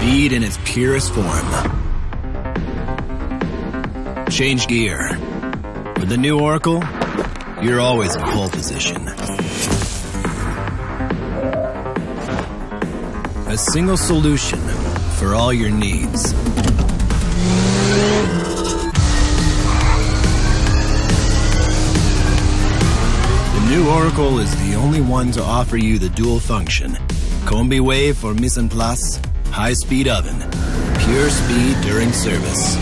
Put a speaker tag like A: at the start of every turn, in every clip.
A: Speed in its purest form. Change gear. With the new Oracle, you're always in pole position. A single solution for all your needs. The new Oracle is the only one to offer you the dual function. Combi Wave for mise en place, high-speed oven, pure speed during service.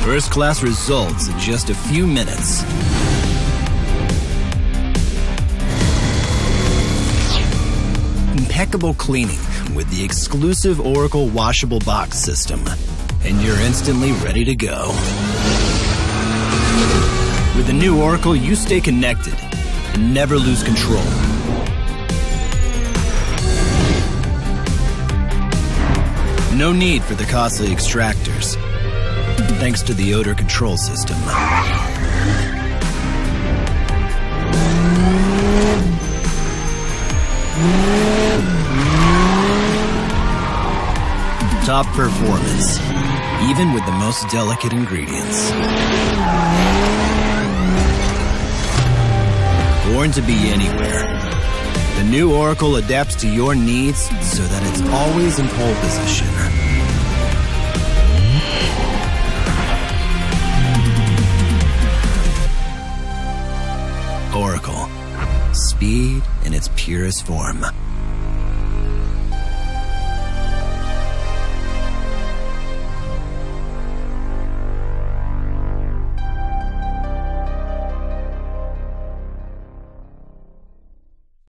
A: First-class results in just a few minutes. Impeccable cleaning with the exclusive Oracle washable box system, and you're instantly ready to go. With the new Oracle, you stay connected and never lose control. No need for the costly extractors, thanks to the odor control system. Top performance, even with the most delicate ingredients. Born to be anywhere, the new Oracle adapts to your needs so that it's always in pole position. Oracle. Speed in its purest form.